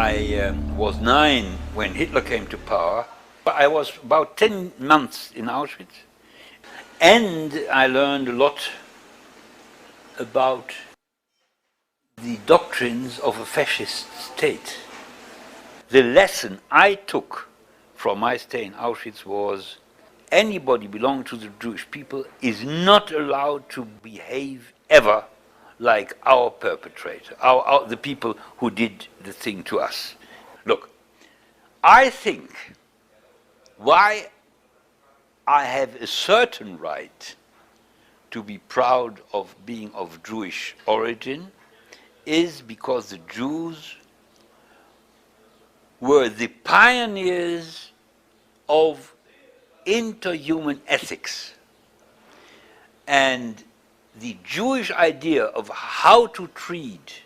I was 9 when Hitler came to power. I was about 10 months in Auschwitz, and I learned a lot about the doctrines of a fascist state. The lesson I took from my stay in Auschwitz was anybody belonging to the Jewish people is not allowed to behave ever like our perpetrator, the people who did the thing to us. Look, I think why I have a certain right to be proud of being of Jewish origin is because the Jews were the pioneers of interhuman ethics. And the Jewish idea of how to treat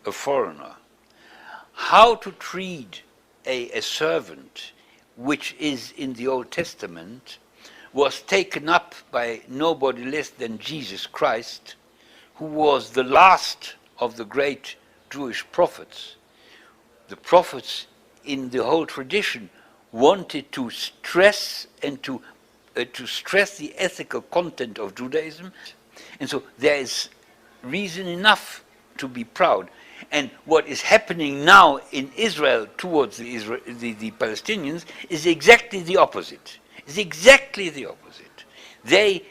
a foreigner, how to treat a servant, which is in the Old Testament, was taken up by nobody less than Jesus Christ, who was the last of the great Jewish prophets. The prophets in the whole tradition wanted to stress and to stress the ethical content of Judaism. And so there is reason enough to be proud. And what is happening now in Israel towards the Palestinians is exactly the opposite. It's exactly the opposite. They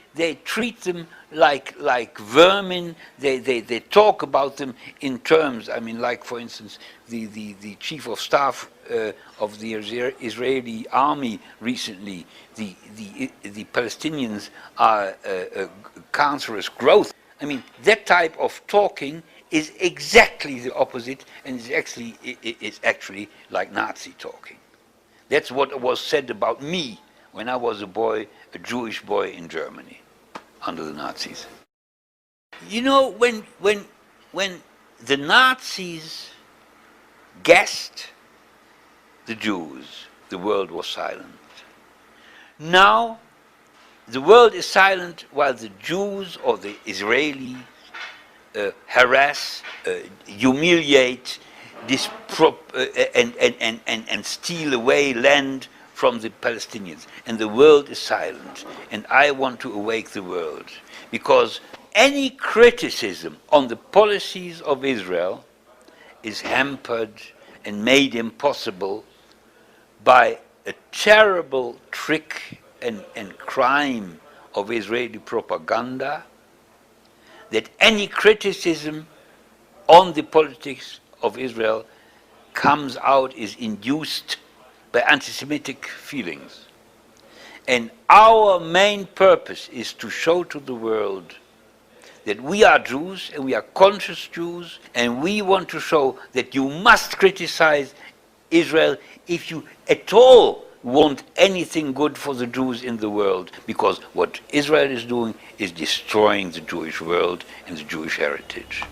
treat them like vermin. They talk about them in terms, I mean, like for instance, the chief of staff of the Israeli army recently, the Palestinians are a cancerous growth. I mean, that type of talking is exactly the opposite, and it's actually like Nazi talking. That's what was said about me when I was a boy, a Jewish boy in Germany, under the Nazis. You know, when the Nazis gassed the Jews, the world was silent. Now, the world is silent while the Jews or the Israelis harass, humiliate, and steal away land from the Palestinians. And the world is silent. And I want to awake the world. Because any criticism on the policies of Israel is hampered and made impossible by a terrible trick and crime of Israeli propaganda, that any criticism on the politics of Israel comes out, is induced by anti-Semitic feelings. And our main purpose is to show to the world that we are Jews, and we are conscious Jews, and we want to show that you must criticize Israel if you at all want anything good for the Jews in the world, because what Israel is doing is destroying the Jewish world and the Jewish heritage.